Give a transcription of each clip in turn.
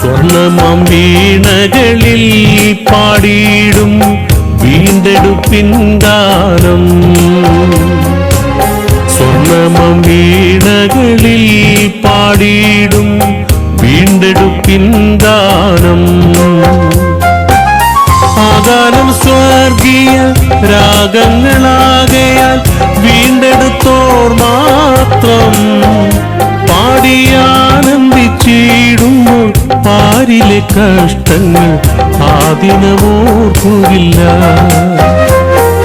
സ്വർണമാം വീണകളിൽ പാടിയിടും വീണ്ടെടുപ്പിൻ ഗാനം. സ്വർണമാം വീണകളിൽ പാടിയിടും വീണ്ടെടുപ്പിൻ ഗാനം. ആഗാനം സ്വർഗീയ രാഗങ്ങളാകയാൽ വീണ്ടെടുത്തോർ മാത്രം പാടിയാനന്ദിച്ചിടുമ്പോൾ പാരിലെ കഷ്ടങ്ങൾ ആദിനമോർക്കുകില്ല.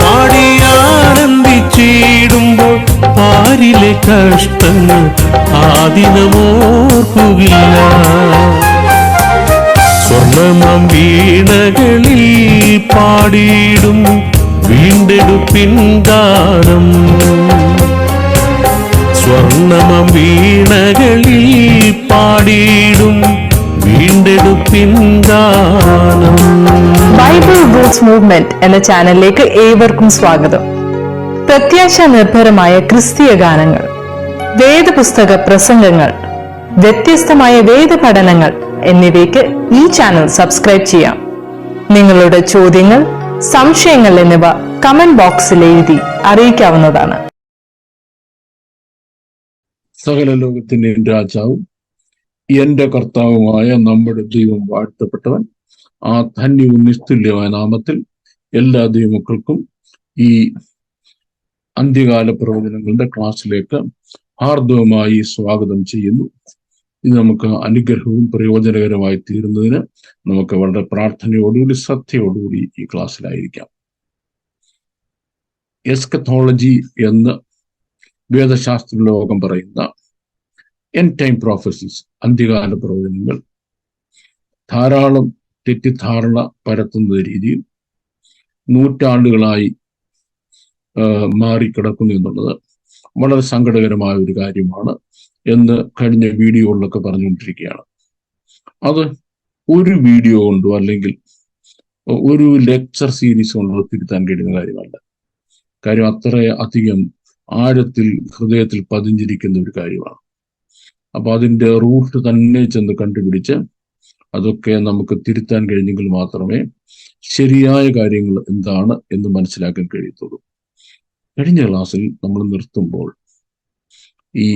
പാടിയാനന്ദിച്ചിടുമ്പോൾ പാരിലെ കഷ്ടങ്ങൾ ആദിനമോർക്കുകില്ല. സ്വർണമാം വീണകളിൽ പാടിയിടും വീണ്ടെടുപ്പിൻ ഗാനം. സ്വർണമാം വീണകളിൽ പാടിയിടും വീണ്ടെടുപ്പിൻ ഗാനം. ബൈബിൾ റൂട്ട്സ് മൂവ്മെന്റ് എന്ന ചാനലിലേക്ക് ഏവർക്കും സ്വാഗതം. പ്രത്യാശ നിർഭരമായ ക്രിസ്തീയ ഗാനങ്ങൾ, വേദപുസ്തക പ്രസംഗങ്ങൾ, വ്യത്യസ്തമായ വേദ പഠനങ്ങൾ എന്നിവയ്ക്ക് ഈ ചാനൽ സബ്സ്ക്രൈബ് ചെയ്യാം. നിങ്ങളുടെ ചോദ്യങ്ങൾ, സംശയങ്ങൾ എന്നിവ കമന്റ് ബോക്സിൽ എഴുതി അറിയിക്കാവുന്നതാണ്. സകല ലോകത്തിന്റെയും രാജാവും എന്റെ കർത്താവുമായ നമ്മുടെ ദൈവം വാഴ്ത്തപ്പെട്ടവൻ. ആ ധന്യവും നിസ്തുല്യമായ നാമത്തിൽ എല്ലാ ദൈവമക്കൾക്കും ഈ അന്ത്യകാല പ്രവചനങ്ങളുടെ ക്ലാസ്സിലേക്ക് ഹാർദവമായി സ്വാഗതം ചെയ്യുന്നു. ഇത് നമുക്ക് അനുഗ്രഹവും പ്രയോജനകരമായി തീരുന്നതിന് നമുക്ക് വളരെ പ്രാർത്ഥനയോടുകൂടി ശ്രദ്ധയോടുകൂടി ഈ ക്ലാസ്സിലായിരിക്കാം. എസ്കത്തോളജി എന്ന് വേദശാസ്ത്ര ലോകം പറയുന്ന എൻഡ് ടൈം പ്രോഫസീസ്, അന്ത്യകാല പ്രവചനങ്ങൾ ധാരാളം തെറ്റിദ്ധാരണ പരത്തുന്ന രീതിയിൽ നൂറ്റാണ്ടുകളായി മാറിക്കിടക്കുന്നു എന്നുള്ളത് വളരെ സങ്കടകരമായ ഒരു കാര്യമാണ് എന്ന് കഴിഞ്ഞ വീഡിയോകളിലൊക്കെ പറഞ്ഞുകൊണ്ടിരിക്കുകയാണ്. അത് ഒരു വീഡിയോ കൊണ്ടോ അല്ലെങ്കിൽ ഒരു ലെക്ചർ സീരീസ് കൊണ്ടോ തിരുത്താൻ കഴിയുന്ന കാര്യമല്ല. കാര്യം അത്ര അധികം ആഴത്തിൽ ഹൃദയത്തിൽ പതിഞ്ഞിരിക്കുന്ന ഒരു കാര്യമാണ്. അപ്പൊ അതിൻ്റെ റൂട്ട് തന്നെ ചെന്ന് കണ്ടുപിടിച്ച് അതൊക്കെ നമുക്ക് തിരുത്താൻ കഴിഞ്ഞെങ്കിൽ മാത്രമേ ശരിയായ കാര്യങ്ങൾ എന്താണ് എന്ന് മനസ്സിലാക്കാൻ കഴിയത്തുള്ളൂ. കഴിഞ്ഞ ക്ലാസ്സിൽ നമ്മൾ നിർത്തുമ്പോൾ ഈ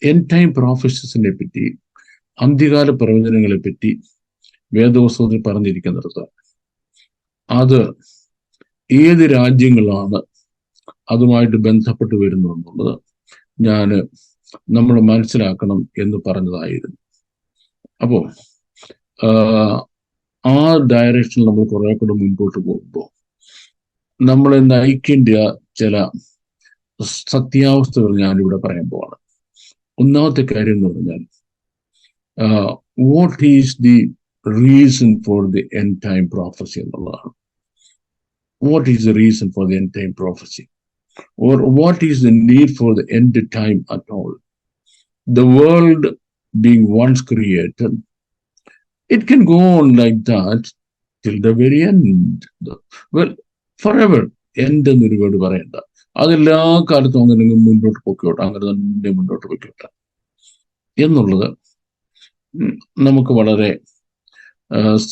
എൻഡ് ടൈം പ്രോഫസീസിനെ പറ്റി, അന്ത്യകാല പ്രവചനങ്ങളെ പറ്റി വേദപുസ്തകത്തിൽ പറഞ്ഞിരിക്കുന്നിടത്ത് അത് ഏത് രാജ്യങ്ങളാണ് അതുമായിട്ട് ബന്ധപ്പെട്ട് വരുന്നു എന്നുള്ളത് നമ്മൾ മനസ്സിലാക്കണം എന്ന് പറഞ്ഞതായിരുന്നു. അപ്പോൾ ആ ഡയറക്ഷനിൽ നമ്മൾ കുറെ കൂടെ മുൻപോട്ട് പോകുമ്പോൾ നമ്മളെ നയിക്കേണ്ട ചില സത്യാവസ്ഥകൾ ഞാനിവിടെ പറയാൻ പോവാണ്. ഒന്നാമത്തെ കാര്യം എന്ന് പറഞ്ഞാൽ, what is the reason for the end time prophecy എന്നുള്ളതാണ്. What is the reason for the end time prophecy? Or what is the need for the end time at all? The world being once created, it can go on like that till the very end. Well, forever. End എന്നൊരു word പറയണ്ട, അതെല്ലാ കാലത്തും അങ്ങനെ മുന്നോട്ട് പൊക്കോട്ടെ, അങ്ങനെ തന്നെ മുന്നോട്ട് പൊക്കോട്ടെ എന്നുള്ളത് നമുക്ക് വളരെ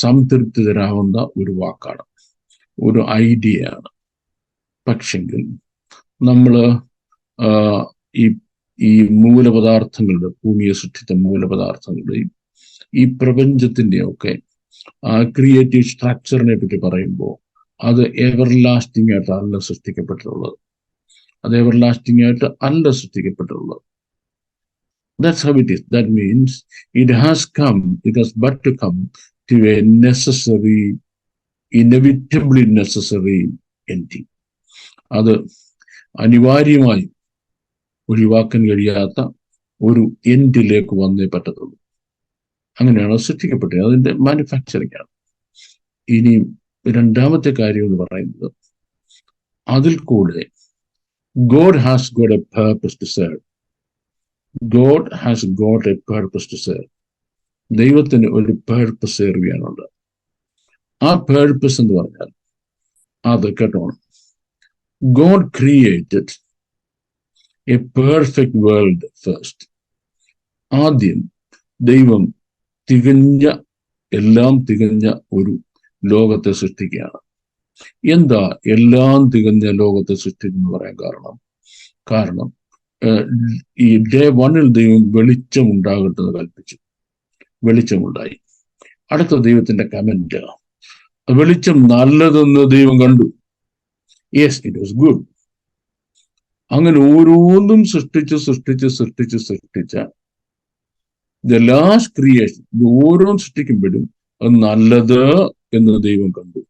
സംതൃപ്തി തരാവുന്ന ഒരു വാക്കാണ്, ഒരു ഐഡിയയാണ്. പക്ഷെങ്കിൽ നമ്മള് ഈ മൂലപദാർത്ഥങ്ങളുടെ, ഭൂമിയെ സൃഷ്ടിച്ച മൂലപദാർത്ഥങ്ങളുടെയും ഈ പ്രപഞ്ചത്തിൻ്റെയും ഒക്കെ ക്രിയേറ്റീവ് സ്ട്രക്ചറിനെ പറ്റി പറയുമ്പോൾ അത് എവർലാസ്റ്റിംഗ് ആയിട്ട് അല്ല സൃഷ്ടിക്കപ്പെട്ടിട്ടുള്ളത്. That's how it is. That means it has but to come to a inevitably necessary ending. അത് അനിവാര്യമായി ഒഴിവാക്കാൻ കഴിയാത്ത ഒരു എൻഡിലേക്ക് വന്നേ പറ്റത്തുള്ളൂ. അങ്ങനെയാണ് സൃഷ്ടിക്കപ്പെട്ടത്. അതിന്റെ മാനുഫാക്ചറിങ് ആണ്. ഇനി രണ്ടാമത്തെ കാര്യം എന്ന് പറയുന്നത്, അതിൽ കൂടെ God has got a purpose to serve. ദൈവത്തിന് ഒരു പേർപ്പസ് സെർവ് ചെയ്യാനുണ്ട്. ആ പേർപ്പസ് എന്ന് പറഞ്ഞാൽ അത് കേട്ടോണം. God created a perfect world first. ആദ്യം ദൈവം തികഞ്ഞ എല്ലാം തികഞ്ഞ ഒരു ലോകത്തെ സൃഷ്ടിക്കുകയാണ്. എന്താ എല്ലാം തികഞ്ഞ ലോകത്തെ സൃഷ്ടിക്കുന്നു പറയാൻ കാരണം ഈ ഡേ 1 ദൈവം വെളിച്ചം ഉണ്ടാകട്ടെ എന്ന് കൽപ്പിച്ചു. വെളിച്ചമുണ്ടായി. അടുത്ത ദൈവത്തിന്റെ കമന്റ്, വെളിച്ചം നല്ലതെന്ന് ദൈവം കണ്ടു. Yes, it was good. അങ്ങനെ ഓരോന്നും സൃഷ്ടിച്ച ദ ലാസ്റ്റ് ക്രിയേഷൻ, ഓരോന്നും സൃഷ്ടിക്കുമ്പോഴും അത് നല്ലത് എന്ന് ദൈവം കണ്ടു.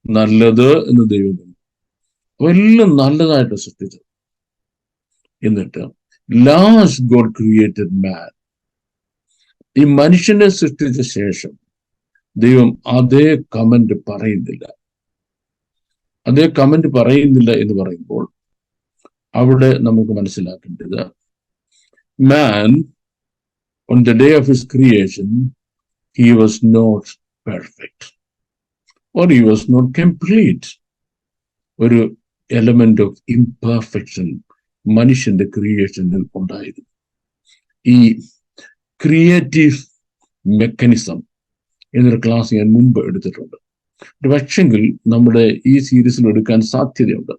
നല്ലത് എന്ന് ദൈവം കണ്ടു. എല്ലാം നല്ലതായിട്ട് സൃഷ്ടിച്ചത്. എന്നിട്ട് ലാസ്റ്റ് ഗോഡ് ക്രിയേറ്റഡ് മാൻ. ഈ മനുഷ്യനെ സൃഷ്ടിച്ച ശേഷം ദൈവം അതേ കമന്റ് പറയുന്നില്ല. എന്ന് പറയുമ്പോൾ അവിടെ നമുക്ക് മനസ്സിലാക്കേണ്ടത്, man on the day of his creation, he was not perfect or he was not complete. ഒരു element of imperfection മനുഷ്യന്റെ ക്രിയേഷനിൽ ഉണ്ടായിരുന്നു. ഈ ക്രിയേറ്റീവ് മെക്കാനിസം എന്നൊരു ക്ലാസ് ഞാൻ മുമ്പ് എടുത്തിട്ടുണ്ട്. പക്ഷെങ്കിൽ നമ്മുടെ ഈ സീരീസിൽ എടുക്കാൻ സാധ്യതയുണ്ട്.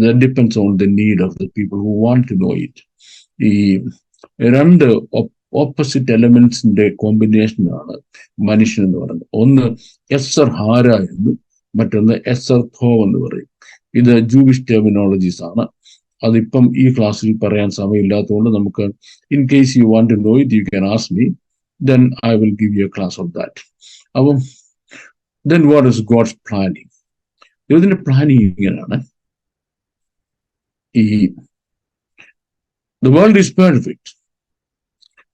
That depends on the need of the people who want to know it. ഈ രണ്ട് ഓപ്പോസിറ്റ് എലമെന്റ്സിന്റെ കോമ്പിനേഷനാണ് മനുഷ്യൻ എന്ന് പറയുന്നത്. ഒന്ന് എസ്സർ ഹാര എന്നും മറ്റൊന്ന് എസ്സർ ഥോ എന്ന് പറയും. ഇത് ജൂവിഷ് ടെർമിനോളജീസ് ആണ്. അതിപ്പം ഈ ക്ലാസ്സിൽ പറയാൻ സമയമില്ലാത്തതുകൊണ്ട് നമുക്ക്, in case you want to know it, you can ask me, then I will give you a class of that. അപ്പം then what is God's planning? ദൈവത്തിന്റെ പ്ലാനിങ് ഇങ്ങനെയാണ്. The world is perfect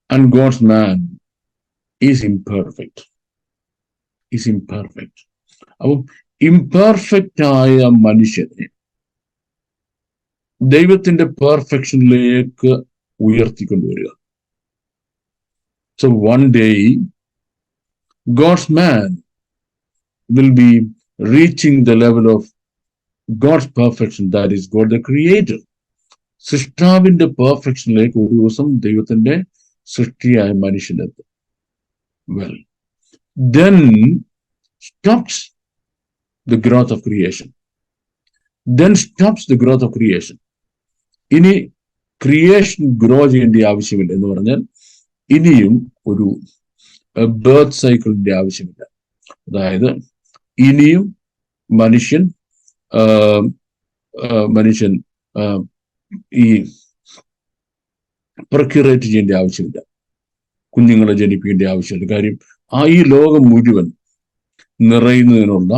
and God's man is imperfect. അപ്പം imperfect ആയ മനുഷ്യനെ ദൈവത്തിന്റെ പെർഫെക്ഷനിലേക്ക് ഉയർത്തിക്കൊണ്ടുവരിക. So one day God's man will be reaching the level of God's perfection, that is God the creator. സൃഷ്ടാവിന്റെ പെർഫെക്ഷനിലേക്ക് ഒരു ദിവസം ദൈവത്തിന്റെ സൃഷ്ടിയായ മനുഷ്യനെത്തും. Well, then stops the growth of creation. ഇനി creation grow ചെയ്യേണ്ട ആവശ്യമില്ല എന്ന് പറഞ്ഞാൽ ഇനിയും ഒരു ബർത്ത് സൈക്കിളിന്റെ ആവശ്യമില്ല. അതായത് ഇനിയും മനുഷ്യൻ ഈ പ്രൊക്യൂറേറ്റ് ചെയ്യേണ്ട ആവശ്യമില്ല, കുഞ്ഞുങ്ങളെ ജനിപ്പിക്കേണ്ട ആവശ്യമില്ല. കാര്യം ഈ ലോകം മുഴുവൻ നിറയുന്നതിനുള്ള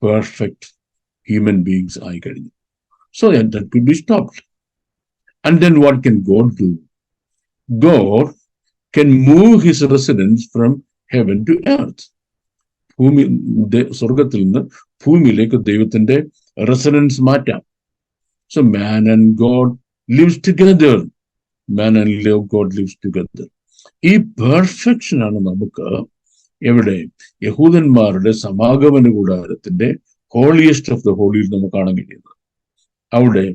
പെർഫെക്റ്റ് ഹ്യൂമൻ ബീങ്സ് ആയി കഴിഞ്ഞു. So that could be stopped. And then what can God do? God can move his residence from heaven to earth. സ്വർഗത്തിൽ നിന്ന് ഭൂമിയിലേക്ക് ദൈവത്തിന്റെ റെസിഡൻസ് മാറ്റാം. So man and God lives together. God lives together. ഈ perfection ആണ് നമുക്ക് എവിടെ യഹൂദന്മാരുടെ സമാഗമന കൂടാരത്തിന്റെ ഹോളിയസ്റ്റ് ഓഫ് ദ ഹോളിയിൽ നമുക്ക് കാണാൻ കഴിയുന്നത്. അവിടെ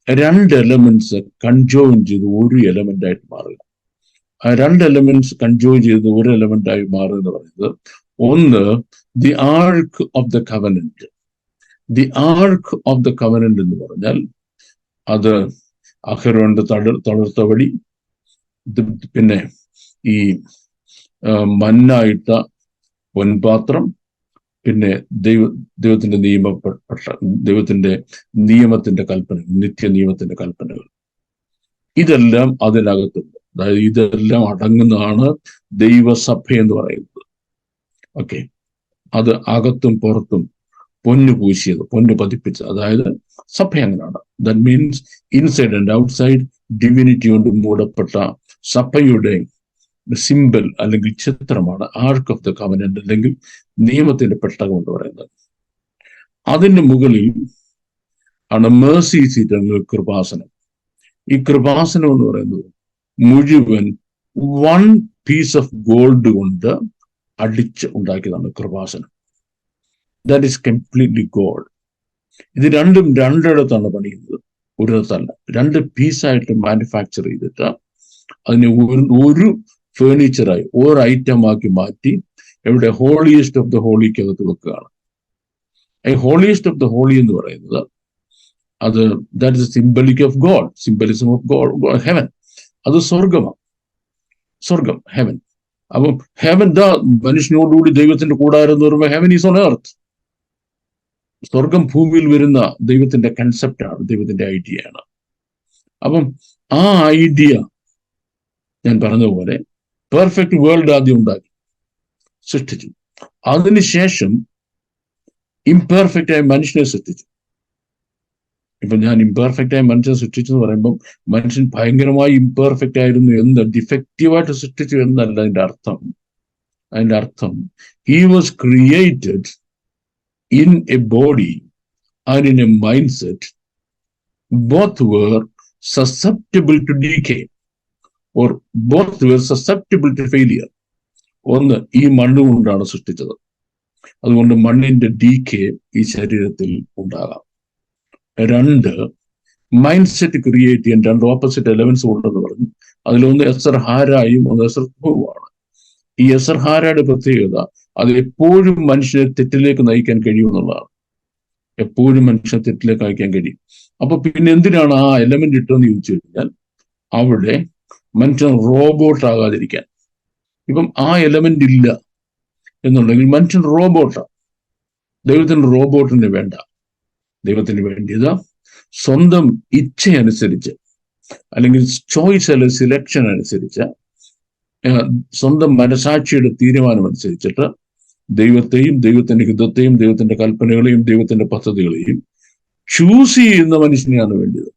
രണ്ട് എലമെന്റ്സ് കൺജോയിൻ ചെയ്ത് ഒരു എലമെന്റ് ആയിട്ട് മാറുക. ആ രണ്ട് എലമെന്റ്സ് കൺജോയിൻ ചെയ്ത് ഒരു എലമെന്റ് ആയി മാറുക എന്ന് പറയുന്നത്, ഒന്ന് the arc of the covenant. The arc of the covenant എന്ന് പറഞ്ഞാൽ അത് അഹരോന്റെ തളർത്ത വടി, പിന്നെ ഈ മന്നായിട്ട പൊൻപാത്രം, പിന്നെ ദൈവത്തിന്റെ ദൈവത്തിന്റെ നിയമത്തിന്റെ കൽപ്പനകൾ, നിത്യ നിയമത്തിന്റെ കൽപ്പനകൾ, ഇതെല്ലാം അതിനകത്തുണ്ട്. അതായത് ഇതെല്ലാം അടങ്ങുന്നതാണ് ദൈവസഭ എന്ന് പറയുന്നത്. ഓക്കെ, അത് അകത്തും പുറത്തും പൊന്നു പൂശിയത്, പൊന്നു പതിപ്പിച്ചത്, അതായത് സഭ അങ്ങനെയാണ്. That means inside and outside divinity കൊണ്ട് മൂടപ്പെട്ട സഭയുടെ സിംബൽ അല്ലെങ്കിൽ ചിത്രമാണ് ആർക്ക് ഓഫ് ദ കവനന്റ് അല്ലെങ്കിൽ നിയമത്തിന്റെ പെട്ടകം എന്ന് പറയുന്നത്. അതിന്റെ മുകളിൽ ആണ് മേഴ്സി സീറ്റ് അല്ലെങ്കിൽ കൃപാസനം. ഈ കൃപാസനം എന്ന് പറയുന്നത് മുഴുവൻ 1 പീസ് ഓഫ് ഗോൾഡ് കൊണ്ട് അടിച്ച് ഉണ്ടാക്കിയതാണ് Kripasanam. That is completely gold. ഇത് രണ്ടും രണ്ടിടത്താണ് പണിയുന്നത്, ഒരിടത്തല്ല. 2 പീസായിട്ട് മാനുഫാക്ചർ ചെയ്തിട്ട് അതിനെ ഒരു ഫേർണിച്ചറായി ഒരു ഐറ്റമാക്കി മാറ്റി എവിടെ ഹോളിയസ്റ്റ് ഓഫ് ദ ഹോളിക്കകത്ത് വെക്കുകയാണ്. ഈ ഹോളിയസ്റ്റ് ഓഫ് ദ ഹോളി എന്ന് പറയുന്നത് അത് that is symbolic of God, symbolism of God, heaven. അത് സ്വർഗമാണ്, സ്വർഗം, ഹെവൻ. അപ്പം ഹെവൻ ദ മനുഷ്യനോടുകൂടി ദൈവത്തിന്റെ കൂടാരം എന്ന് പറയുമ്പോൾ ഹെവൻ ഈസ് ഓൺ എർത്ത്. സ്വർഗം ഭൂമിയിൽ വരുന്ന ദൈവത്തിന്റെ കൺസെപ്റ്റാണ്, ദൈവത്തിന്റെ ഐഡിയയാണ്. അപ്പം ആ ഐഡിയ ഞാൻ പറഞ്ഞതുപോലെ പെർഫെക്റ്റ് വേൾഡ് ആദ്യം ഉണ്ടാക്കി സൃഷ്ടിച്ചു. അതിനുശേഷം ഇംപെർഫെക്റ്റ് ആയ മനുഷ്യനെ സൃഷ്ടിച്ചു. ഇപ്പൊ ഞാൻ ഇംപെർഫെക്റ്റ് ആയ മനുഷ്യനെ സൃഷ്ടിച്ചു എന്ന് പറയുമ്പോൾ മനുഷ്യൻ ഭയങ്കരമായി ഇംപെർഫെക്റ്റ് ആയിരുന്നു എന്ന്, ഡിഫക്റ്റീവായിട്ട് സൃഷ്ടിച്ചു എന്നല്ല അതിന്റെ അർത്ഥം. അതിന്റെ അർത്ഥം he was created in a body and in a mindset, both were susceptible to decay or both were susceptible to failure. ഒന്ന്, ഈ മണ്ണ് കൊണ്ടാണ് സൃഷ്ടിച്ചത്, അതുകൊണ്ട് മണ്ണിന്റെ ഡീകേ ഈ ശരീരത്തിൽ ഉണ്ടാകാം. രണ്ട്, മൈൻഡ് സെറ്റ് ക്രിയേറ്റ് ചെയ്യാൻ രണ്ട് ഓപ്പോസിറ്റ് എലമെന്റ്സ് ഉണ്ടെന്ന് പറഞ്ഞു. അതിലൊന്ന് എസർഹാരായും ഒന്ന് എസർഹുവാണ്. ഈ എസർഹാരയുടെ പ്രത്യേകത അത് എപ്പോഴും മനുഷ്യനെ തെറ്റിലേക്ക് നയിക്കാൻ കഴിയുമെന്നുള്ളതാണ്. എപ്പോഴും മനുഷ്യനെ തെറ്റിലേക്ക് നയിക്കാൻ കഴിയും. അപ്പൊ പിന്നെ എന്തിനാണ് ആ എലമെന്റ് ഇട്ടെന്ന് ചോദിച്ചു കഴിഞ്ഞാൽ അവിടെ മനുഷ്യൻ റോബോട്ട് ആകാതിരിക്കാൻ. ഇപ്പം ആ എലമെന്റ് ഇല്ല എന്നുണ്ടെങ്കിൽ മനുഷ്യൻ റോബോട്ടാണ്. ദൈവത്തിന് റോബോട്ടിന് വേണ്ട. ദൈവത്തിന് വേണ്ടിയത് സ്വന്തം ഇച്ഛ അനുസരിച്ച് അല്ലെങ്കിൽ ചോയ്സ് അല്ലെങ്കിൽ സിലക്ഷൻ അനുസരിച്ച് സ്വന്തം മനസാക്ഷിയുടെ തീരുമാനം അനുസരിച്ചിട്ട് ദൈവത്തെയും ദൈവത്തിന്റെ ഹിതത്തെയും ദൈവത്തിന്റെ കൽപ്പനകളെയും ദൈവത്തിന്റെ പദ്ധതികളെയും ചൂസ് ചെയ്യുന്ന മനുഷ്യനെയാണ് വേണ്ടത്.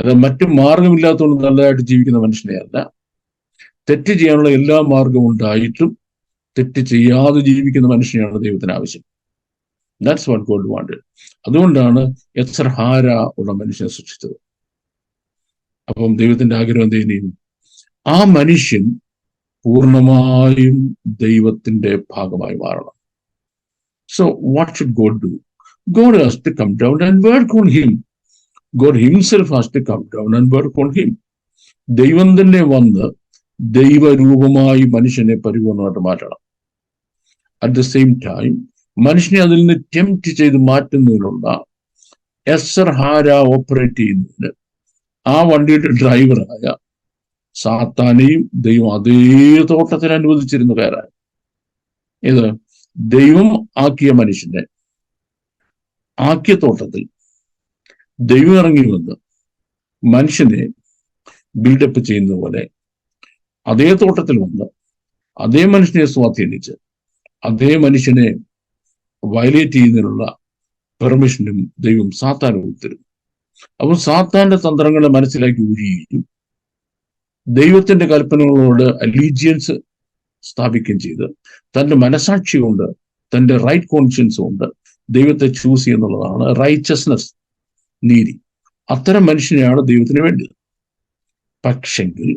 അത് മറ്റു മാർഗമില്ലാത്തതുകൊണ്ട് നല്ലതായിട്ട് ജീവിക്കുന്ന മനുഷ്യനെയല്ല. തെറ്റ് ചെയ്യാനുള്ള എല്ലാ മാർഗവും ഉണ്ടായിട്ടും തെറ്റ് ചെയ്യാതെ ജീവിക്കുന്ന മനുഷ്യനെയാണ് ദൈവത്തിന് ആവശ്യം. That's what God wanted. അതുകൊണ്ടാണ് എസർഹാര ഉള്ള മനുഷ്യനെ സൃഷ്ടിച്ചത്. അപ്പം ദൈവത്തിന്റെ ആഗ്രഹം എന്തെയും ആ മനുഷ്യൻ പൂർണ്ണമായും ദൈവത്തിന്റെ ഭാഗമായി മാറണം. So what should God do? God has to come down and work on him. God himself has to come down and work on him. ദൈവം തന്നെ വന്ന് ദൈവരൂപമായി മനുഷ്യനെ പരിപൂർണമായിട്ട് മാറ്റണം. അറ്റ് ദ സെയിം ടൈം മനുഷ്യനെ അതിൽ നിന്ന് ടെംപ്റ്റ് ചെയ്ത് മാറ്റുന്നതിനുള്ള എസർഹാര ഓപ്പറേറ്റ് ചെയ്യുന്നതിന് ആ വണ്ടിയുടെ ഡ്രൈവറായ സാത്താനെയും ദൈവം അതേ തോട്ടത്തിൽ അനുവദിച്ചിരുന്നു കയറാൻ. ഇത് ദൈവം ആക്കിയ മനുഷ്യനെ ആക്കിയ തോട്ടത്തിൽ ദൈവം ഇറങ്ങി വന്ന് മനുഷ്യനെ ബിൽഡപ്പ് ചെയ്യുന്ന പോലെ അതേ തോട്ടത്തിൽ വന്ന് അതേ മനുഷ്യനെ സ്വാധീനിച്ച് അതേ മനുഷ്യനെ വയലേറ്റ് ചെയ്യുന്നതിനുള്ള പെർമിഷനും ദൈവം സാത്താന് കൊടുത്തിരുന്നു. അപ്പോൾ സാത്താന്റെ തന്ത്രങ്ങളെ മനസ്സിലാക്കി ഊരുകയും ദൈവത്തിന്റെ കൽപ്പനകളോട് അലീജിയൻസ് സ്ഥാപിക്കുകയും ചെയ്ത് തന്റെ മനസാക്ഷി കൊണ്ട് തന്റെ റൈറ്റ് കോൺഷ്യൻസ് കൊണ്ട് ദൈവത്തെ ചൂസ് ചെയ്യുന്നുള്ളതാണ് റൈച്ചസ്നെസ്, നീതി. അത്തരം മനുഷ്യനെയാണ് ദൈവത്തിന് വേണ്ടത്. പക്ഷെങ്കിൽ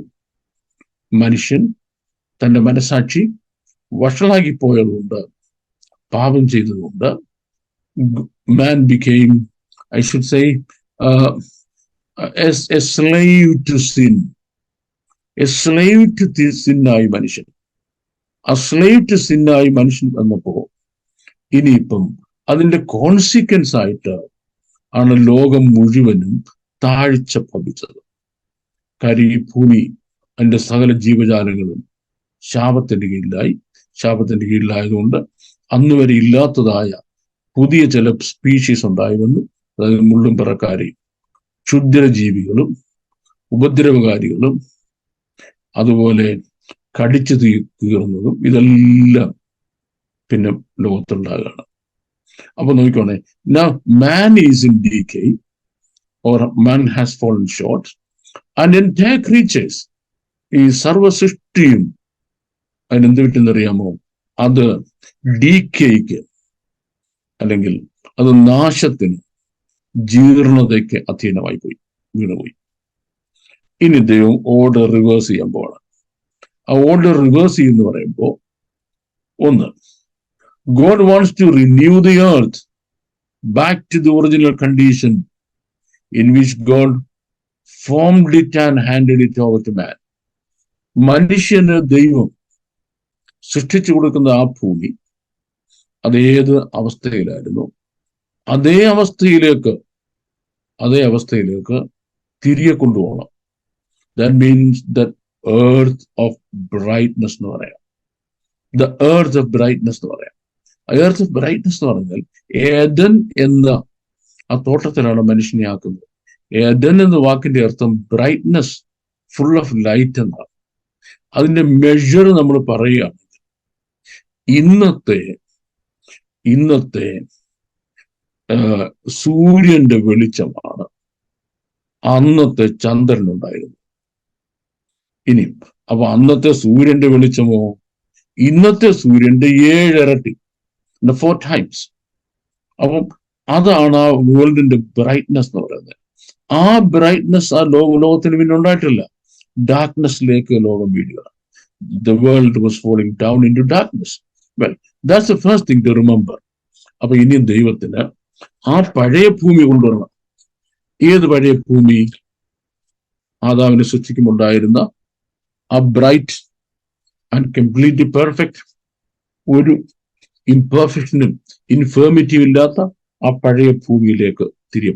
മനുഷ്യൻ തന്റെ മനസാക്ഷി വഷളാക്കിപ്പോയതുകൊണ്ട്, പാപം ചെയ്തതുകൊണ്ട് man became, I should say, a slave to sin. A slave to sin ആയി മനുഷ്യൻ. ആ slave to sin ആയി മനുഷ്യൻ വന്നപ്പോ ഇനിയിപ്പം അതിന്റെ കോൺസിക്വൻസ് ആയിട്ട് ആണ് ലോകം മുഴുവനും താഴ്ച ഭവിച്ചത്. കാര്യം ഈ ഭൂമി അതിന്റെ സകല ജീവജാലങ്ങളും ശാപത്തിന്റെ കീഴിലായി. ശാപത്തിന്റെ കീഴിലായതുകൊണ്ട് അന്ന് വരെ ഇല്ലാത്തതായ പുതിയ ചില സ്പീഷീസ് ഉണ്ടായി വന്നു. അതായത് മുള്ളും പിറക്കാരെയും ക്ഷുദ്രജീവികളും ഉപദ്രവകാരികളും അതുപോലെ കടിച്ചു തീർന്നതും ഇതെല്ലാം പിന്നെ ലോകത്തുണ്ടാകുകയാണ്. അപ്പൊ നോക്കിക്കോണേ, now man is in decay or man has fallen short and entire creatures, ഈ സർവസൃഷ്ടിയും അതിനെന്ത് കിട്ടുന്നറിയാമോ? അത് ഡീക്കേക്ക് അല്ലെങ്കിൽ അത് നാശത്തിന്, ജീർണതയ്ക്ക് അധീനമായി പോയി, വീണുപോയി. ഇനി ദൈവം ഓർഡർ റിവേഴ്സ് ചെയ്യാൻ പോവാണ്. ആ ഓർഡർ റിവേഴ്സ് ചെയ്യുന്ന പറയുമ്പോൾ ഒന്ന്, God wants to renew the earth back to the original condition in which God formed it and handed it over to man. മനുഷ്യന് ദൈവം സൃഷ്ടിച്ചു കൊടുക്കുന്ന ആ ഭൂമി അതേത് അവസ്ഥയിലായിരുന്നു, അതേ അവസ്ഥയിലേക്ക് തിരികെ കൊണ്ടുപോകണം. That means that earth of brightness എന്ന് പറയാം. ദ എർത്ത് ഓഫ് ബ്രൈറ്റ്നസ് എന്ന് പറയാം. എർത്ത് ഓഫ് ബ്രൈറ്റ്നസ് എന്ന് പറഞ്ഞാൽ ഏദൻ എന്ന ആ തോട്ടത്തിലാണ് മനുഷ്യനെ ആക്കുന്നത്. ഏദൻ എന്ന വാക്കിന്റെ അർത്ഥം ബ്രൈറ്റ്നസ്, ഫുൾ ഓഫ് ലൈറ്റ് എന്നാണ്. അതിന്റെ മെഷർ നമ്മൾ പറയുകയാണ്. ഇന്നത്തെ സൂര്യന്റെ വെളിച്ചമാണ് അന്നത്തെ ചന്ദ്രനുണ്ടായിരുന്നു. ഇനി അപ്പൊ അന്നത്തെ സൂര്യന്റെ വെളിച്ചമോ ഇന്നത്തെ സൂര്യന്റെ 7 ഇരട്ടി, 4 times. അപ്പം അതാണ് ആ വേൾഡിന്റെ ബ്രൈറ്റ്നസ് എന്ന് പറയുന്നത്. ആ ബ്രൈറ്റ്നസ് ആ ലോകത്തിന് പിന്നെ ഉണ്ടായിട്ടില്ല. ഡാർക്ക്നെസ്സിലേക്ക് ലോകം വീഴുക. The world was falling down into darkness. Well, that's the first thing to remember. അപ്പൊ ഇനി ദൈവത്തിന് ആ പഴയ ഭൂമി കൊണ്ടുവരണം. ഏത് പഴയ ഭൂമി? ആദാമിനെ സൃഷ്ടിക്കുമുണ്ടായിരുന്ന ആ ബ്രൈറ്റ് ആൻഡ് കംപ്ലീറ്റ്ലി പെർഫെക്റ്റ്, ഒരു ഇംപെർഫെക്ഷനും ഇൻഫേർമിറ്റിയും ഇല്ലാത്ത ആ പഴയ ഭൂമിയിലേക്ക് തിരികെ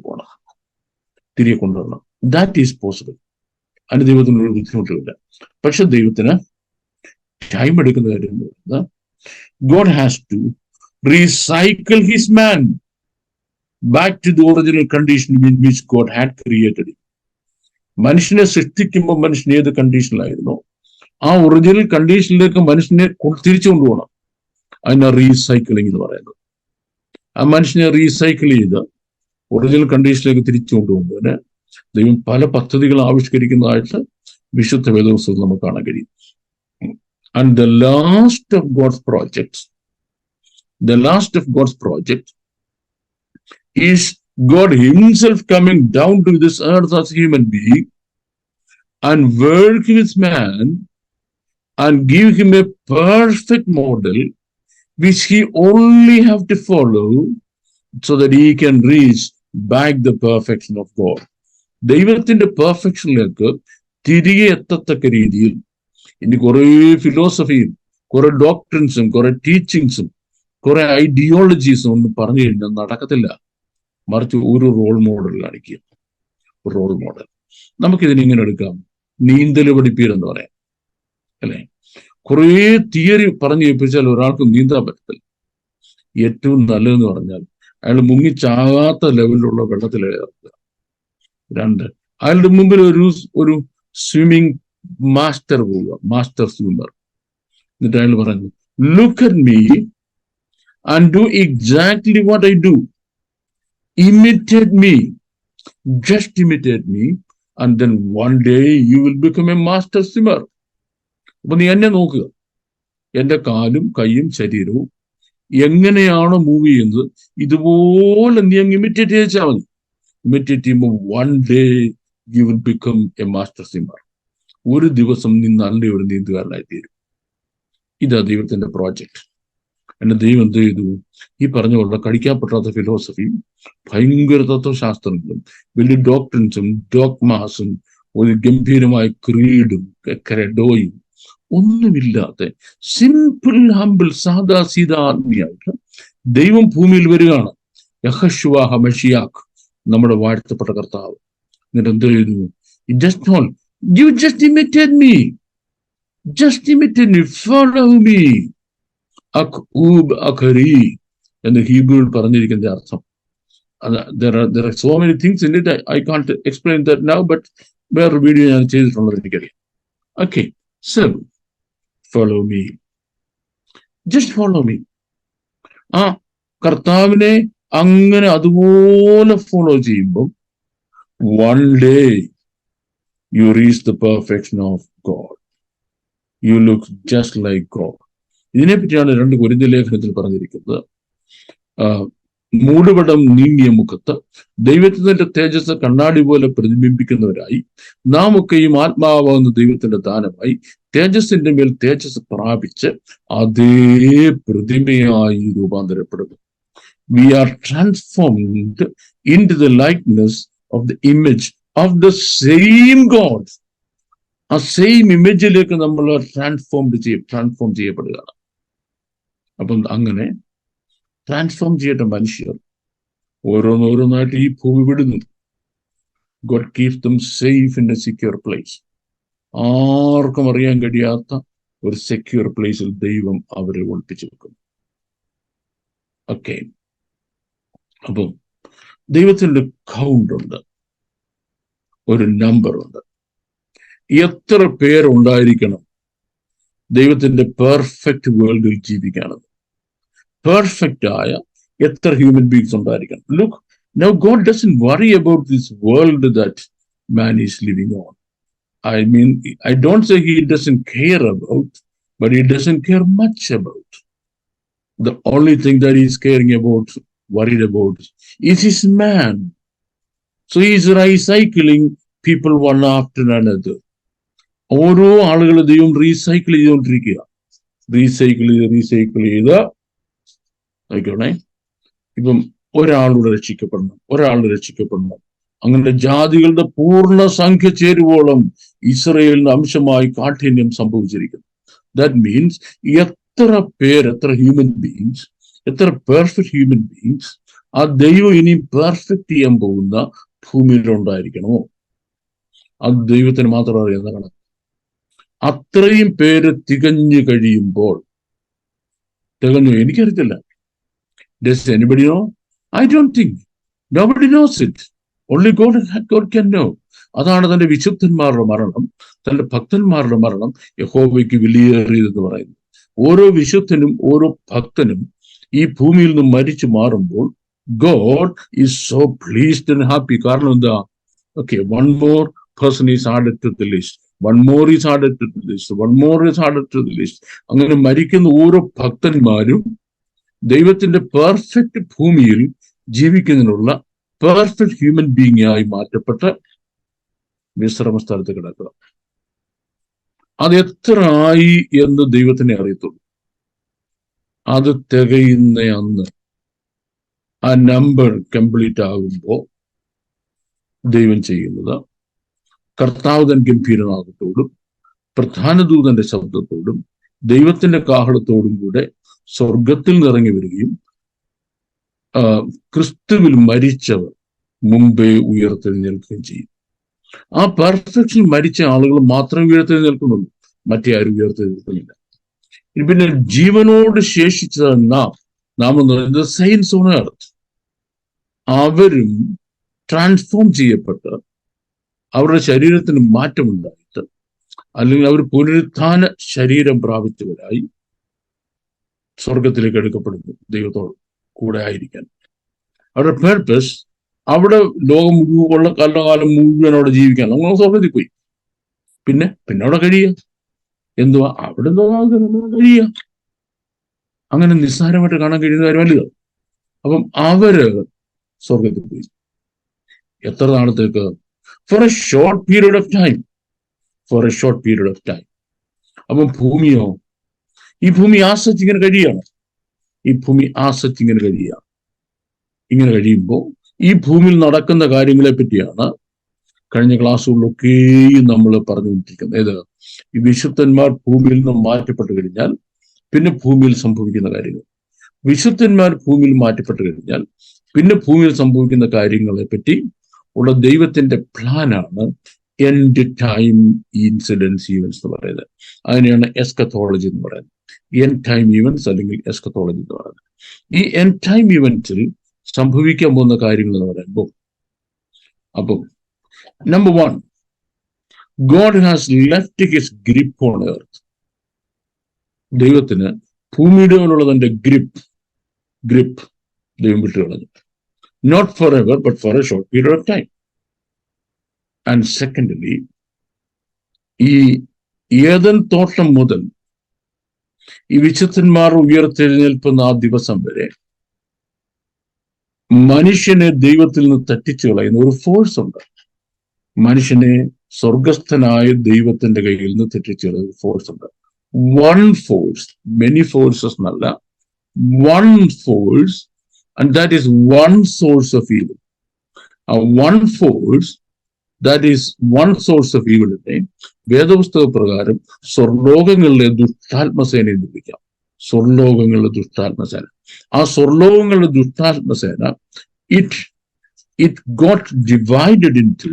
കൊണ്ടുവരണം. That is possible. അതിന് ദൈവത്തിന് ഒരു ബുദ്ധിമുട്ടുമില്ല. പക്ഷെ ദൈവത്തിന് ടൈം എടുക്കുന്ന കാര്യം എന്ന് പറയുന്നത്, God has to recycle his man back to the original condition in which God had created him. മനുഷ്യനെ സൃഷ്ടിക്കുമ്പോൾ മനുഷ്യൻ ഏത് കണ്ടീഷനിലായിരുന്നോ ആ ഒറിജിനൽ കണ്ടീഷനിലേക്ക് മനുഷ്യനെ തിരിച്ചു കൊണ്ടുപോകണം. അതിനെ റീസൈക്ലിംഗ് എന്ന് പറയുന്നത്. ആ മനുഷ്യനെ റീസൈക്കിൾ ചെയ്ത് ഒറിജിനൽ കണ്ടീഷനിലേക്ക് തിരിച്ചു കൊണ്ടുപോകുന്നതിന് ദൈവം പല പദ്ധതികൾ ആവിഷ്കരിക്കുന്നതായിട്ട് വിശുദ്ധ വേദപുസ്തകത്തിൽ നമുക്ക് കാണാൻ കഴിയും. And the last of God's project is God himself coming down to this earth as a human being and work with man and give him a perfect model which he only have to follow so that he can reach back the perfection of God. ദൈവത്തിന്റെ പെർഫെക്ഷനിലേക്ക് തിരികെ എത്തത്തക്ക രീതിയിൽ ഇനി കുറെ ഫിലോസഫിയും കുറെ ഡോക്ട്രിൻസും കുറെ ടീച്ചിങ്സും കുറെ ഐഡിയോളജീസും ഒന്നും പറഞ്ഞു കഴിഞ്ഞാൽ നടക്കത്തില്ല. മറിച്ച് ഒരു റോൾ മോഡൽ കാണിക്കുക. റോൾ മോഡൽ നമുക്കിതിനിങ്ങനെ എടുക്കാം. നീന്തൽ പഠിപ്പീരെന്ന് പറയാം, അല്ലെ? കുറേ തിയറി പറഞ്ഞു കേൾപ്പിച്ചാൽ ഒരാൾക്ക് നീന്താൻ പറ്റത്തില്ല. ഏറ്റവും നല്ലതെന്ന് പറഞ്ഞാൽ അയാൾ മുങ്ങിച്ചാകാത്ത ലെവലിലുള്ള വെള്ളത്തിലേക്ക് ഇറക്കുക. 2, അയാളുടെ മുമ്പിൽ ഒരു സ്വിമ്മിങ് മാസ്റ്റർ പോവുക, മാസ്റ്റർ സ്വിമ്മർ. എന്നിട്ട് അയാൾ പറഞ്ഞു, look at me and do exactly what I do, imitate me, just imitate me, and then one day you will become a master swimmer. അപ്പൊ നീ എന്നെ നോക്കുക, എന്റെ കാലും കൈയും ശരീരവും എങ്ങനെയാണോ മൂവ് ചെയ്യുന്നത് ഇതുപോലെ നീ അങ്ങ് ഇമിറ്റേറ്റ് ചെയ്യിച്ചാൽ മതി. ഇമിറ്റേറ്റ് ചെയ്യുമ്പോൾ one day you will become a master swimmer. ഒരു ദിവസം നീ നല്ലൊരു നീന്തുകാരനായി തീരും. ഇതാ ദൈവത്തിന്റെ പ്രോജക്റ്റ്. എന്നെ ദൈവം എന്ത് ചെയ്തു? ഈ പറഞ്ഞ പോലെ കടിക്കാൻ പറ്റാത്ത ഫിലോസഫിയും ഭയങ്കര തത്വശാസ്ത്രങ്ങളും വലിയ ഡോക്ടറിൻസും ഡോഗ്മാസും ഒരു ഗംഭീരമായ ക്രീഡും ക്രെഡോയും ഒന്നുമില്ലാത്ത സിമ്പിൾ ഹംബിൾ സാദാ സീതാ ആത്മീയായിട്ട് ദൈവം ഭൂമിയിൽ വരികയാണ്. യഹോശുവ ഹമശിയാഖ്, നമ്മുടെ വാഴ്ത്തപ്പെട്ട കർത്താവ്. എന്നിട്ട് എന്ത് ചെയ്തു? You just imitate me. Just imitate me. Follow me. Akub akari എന്ന് ഹീബ്രുവിൽ പറഞ്ഞിരിക്കുന്ന അർത്ഥം. There are so many things in it. I can't explain that now, but വേറൊരു വീഡിയോ ഞാൻ ചെയ്തിട്ടുള്ളത് എനിക്കറിയാം. Okay, so follow me. Just follow me. ആ കർത്താവിനെ അങ്ങനെ അതുപോലെ ഫോളോ ചെയ്യുമ്പോൾ one day you reach the perfection of God. You look just like God. ഇതിനെപ്പറ്റിയാണ് 2 കൊരിന്ത്യർ ലേഖനത്തിൽ പറഞ്ഞിരിക്കുന്നത്. മൂടുപടം നീങ്ങിയ മുഖത്ത് ദൈവത്തിന്റെ തേജസ് കണ്ണാടി പോലെ പ്രതിബിംബിക്കുന്നവരായി നാം ഒക്കെയും ആത്മാവാകുന്ന ദൈവത്തിന്റെ ദാനമായി തേജസ്സിന്റെ മേൽ തേജസ് പ്രാപിച്ച് അതേ പ്രതിമയായി രൂപാന്തരപ്പെടുന്നു. We are transformed into the likeness of the image of the same God. ആ സെയിം ഇമേജിലേക്ക് നമ്മൾ ട്രാൻസ്ഫോം ചെയ്യപ്പെടുകയാണ്. അപ്പം അങ്ങനെ ട്രാൻസ്ഫോം ചെയ്യട്ട മനുഷ്യർ ഓരോന്നോരോന്നായിട്ട് ഈ ഭൂമി വിടുന്നു. God keeps dum safe in A secure place. ആർക്കും അറിയാൻ കഴിയാത്ത ഒരു സെക്യൂർ പ്ലേസിൽ ദൈവം അവരെ ഒളിപ്പിച്ചു വെക്കുന്നു. ഓക്കെ, അപ്പം ദൈവത്തിന്റെ കൗണ്ട് ഉണ്ട്, ഒരു നമ്പർ ഉണ്ട്. എത്ര പേരുണ്ടായിരിക്കണം ദൈവത്തിന്റെ പെർഫെക്റ്റ് വേൾഡിൽ ജീവിക്കാനത്? പെർഫെക്റ്റ് ആയ എത്ര ഹ്യൂമൻ ബീങ്സ് ഉണ്ടായിരിക്കണം? Look, now God doesn't worry about this world that man is living on. I mean, I don't say he doesn't care about, but he doesn't care much about. The only thing that he's caring about, worried about, is his man. So he's recycling people one after another. ഓരോ ആളുകളെ ദൈവം recycle ചെയ്തുകൊണ്ടിരിക്കുക. Recycle ചെയ്ത് ആയിക്കോട്ടെ. ഇപ്പം ഒരാളുടെ രക്ഷിക്കപ്പെടണം. അങ്ങനെ ജാതികളുടെ പൂർണ്ണ സംഖ്യ ചേരുവോളം ഇസ്രയേലിന് അംശമായി കാഠിന്യം സംഭവിച്ചിരിക്കുന്നു. ദാറ്റ് മീൻസ് എത്ര ഹ്യൂമൻ ബീങ്സ്, എത്ര പെർഫെക്റ്റ് ഹ്യൂമൻ ബീങ്സ് ആ ദൈവം ഇനി പെർഫെക്റ്റ് ചെയ്യാൻ പോകുന്ന ഭൂമിയിലുണ്ടായിരിക്കണമോ? അത് ദൈവത്തിന് മാത്രം അറിയാവുന്ന കണക്ക്. അത്രയും പേര് തികഞ്ഞു കഴിയുമ്പോൾ, എനിക്കറിയത്തില്ല. Does anybody know? I don't think. Nobody knows it. Only God can know. അതാണ് തന്റെ വിശുദ്ധന്മാരുടെ മരണം, തന്റെ ഭക്തന്മാരുടെ മരണം യഹോവയ്ക്ക് വിലയേറിയതെന്ന് പറയുന്നത്. ഓരോ വിശുദ്ധനും ഓരോ ഭക്തനും ഈ ഭൂമിയിൽ നിന്ന് മരിച്ചു മാറുമ്പോൾ God is so pleased and happy. കാരണം എന്താ? Okay, one more person is added to the list. One more is added to the list. One more is added to the list. അങ്ങനെ മരിക്കുന്ന ഓരോ ഭക്തന്മാരും ദൈവത്തിന്റെ പെർഫെക്റ്റ് ഭൂമിയിൽ ജീവിക്കുന്നതിനുള്ള പെർഫെക്റ്റ് ഹ്യൂമൻ ബീങ് ആയി മാറ്റപ്പെട്ട് വിശ്രമ സ്ഥലത്ത് കിടക്കുക. അത് എത്ര ആയി എന്ന് ദൈവത്തിനെ അറിയത്തുള്ളൂ. അത് തികയുന്ന അന്ന്, ആ നമ്പർ കംപ്ലീറ്റ് ആകുമ്പോൾ ദൈവം ചെയ്യുന്നത് കർത്താവ് ഗംഭീരനാഥത്തോടും പ്രധാന ദൂതന്റെ ശബ്ദത്തോടും ദൈവത്തിന്റെ കാഹളത്തോടും കൂടെ സ്വർഗത്തിൽ നിറങ്ങി വരികയും ക്രിസ്തുവിൽ മരിച്ചവർ മുമ്പേ ഉയർത്തെഴുന്നേൽക്കുകയും ചെയ്യും. ആ പെർഫെക്ഷൻ മരിച്ച ആളുകൾ മാത്രമേ ഉയർത്തെഴുന്നേൽക്കുന്നുള്ളൂ, മറ്റേ ആരും ഉയർത്തെഴുന്നേൽക്കുന്നില്ല. പിന്നെ ജീവനോട് ശേഷിച്ച നാം എന്ന് പറയുന്നത് സയൻസ് ഓൺ എർത്ത്, അവരും ട്രാൻസ്ഫോം ചെയ്യപ്പെട്ട് അവരുടെ ശരീരത്തിന് മാറ്റമുണ്ടായിട്ട്, അല്ലെങ്കിൽ അവർ പുനരുത്ഥാന ശരീരം പ്രാപിച്ചവരായി സ്വർഗത്തിലേക്ക് എടുക്കപ്പെടുന്നു ദൈവത്തോട് കൂടെ ആയിരിക്കാൻ. അവരുടെ പേർപ്പസ് അവിടെ ലോകം മുഴുവനുള്ള കാലകാലം മുഴുവൻ അവിടെ ജീവിക്കാൻ. നമ്മൾ സ്വർഗത്തിൽ പോയി പിന്നെ അവിടെ കഴിയുക എന്തുവാ? അവിടെ കഴിയുക. അങ്ങനെ നിസ്സാരമായിട്ട് കാണാൻ കഴിയുന്ന കാര്യമല്ല. അപ്പം അവര് സ്വർഗത്തിൽ പോയി. എത്ര നാളത്തേക്ക്? For a short period of time. അപ്പം ഭൂമിയോ? ഈ ഭൂമി ആസച്ച് ഇങ്ങനെ കഴിയുകയാണ്. ഇങ്ങനെ കഴിയുമ്പോൾ ഈ ഭൂമിയിൽ നടക്കുന്ന കാര്യങ്ങളെ പറ്റിയാണ് കഴിഞ്ഞ ക്ലാസ്സുകളിലൊക്കെയും നമ്മൾ പറഞ്ഞുകൊണ്ടിരിക്കുന്നത്. ഏത്? ഈ വിശുദ്ധന്മാർ ഭൂമിയിൽ നിന്ന് മാറ്റപ്പെട്ട് കഴിഞ്ഞാൽ പിന്നെ ഭൂമിയിൽ സംഭവിക്കുന്ന കാര്യങ്ങൾ. വിശുദ്ധന്മാർ ഭൂമിയിൽ മാറ്റപ്പെട്ട് കഴിഞ്ഞാൽ പിന്നെ ഭൂമിയിൽ സംഭവിക്കുന്ന കാര്യങ്ങളെ പറ്റി ഉള്ള ദൈവത്തിന്റെ പ്ലാനാണ് എൻഡ് ടൈം ഇൻസിഡൻസ് ഈവൻസ് എന്ന് പറയുന്നത്. അതിനെയാണ് എസ്കത്തോളജി എന്ന് പറയുന്നത്. എൻഡ് ടൈം ഈവൻസ് അല്ലെങ്കിൽ എസ്കത്തോളജി എന്ന് പറയുന്നത്. ഈ എൻഡ് ടൈം ഈവൻസിൽ സംഭവിക്കാൻ പോകുന്ന കാര്യങ്ങൾ എന്ന് പറയുമ്പോൾ, അപ്പം number 1, God has left his grip on earth. ദൈവത്തിന് ഭൂമിയുടെ മേലുള്ള തന്റെ ഗ്രിപ്പ് ദൈവം വിട്ടു കളഞ്ഞു. Not forever, but for a short period of time. And secondly, ഈ ഏദൻ തോട്ടം മുതൽ ഈ വിശുദ്ധന്മാർ ഉയർത്തെഴുന്നേൽക്കുന്ന ആ ദിവസം വരെ മനുഷ്യനെ ദൈവത്തിൽ നിന്ന് തട്ടിച്ചു കളയുന്ന ഒരു ഫോഴ്സ് ഉണ്ട്. മനുഷ്യനെ സ്വർഗസ്ഥനായ ദൈവത്തിന്റെ കയ്യിൽ നിന്ന് തെറ്റിച്ചു കളയുന്ന ഫോഴ്സ് ഉണ്ട്. വൺ ഫോഴ്സ്, മെനി ഫോഴ്സസ് എന്നല്ല, one force. And that is one source of evil. One force that is one source of ഈവിളിനെ വേദപുസ്തക പ്രകാരം സ്വർലോകങ്ങളിലെ ദുഷ്ടാത്മസേന എന്ന് വിളിക്കാം. സ്വർലോകങ്ങളിലെ ദുഷ്ടാത്മസേന. ആ സ്വർലോകങ്ങളിലെ ദുഷ്ടാത്മസേന it got divided into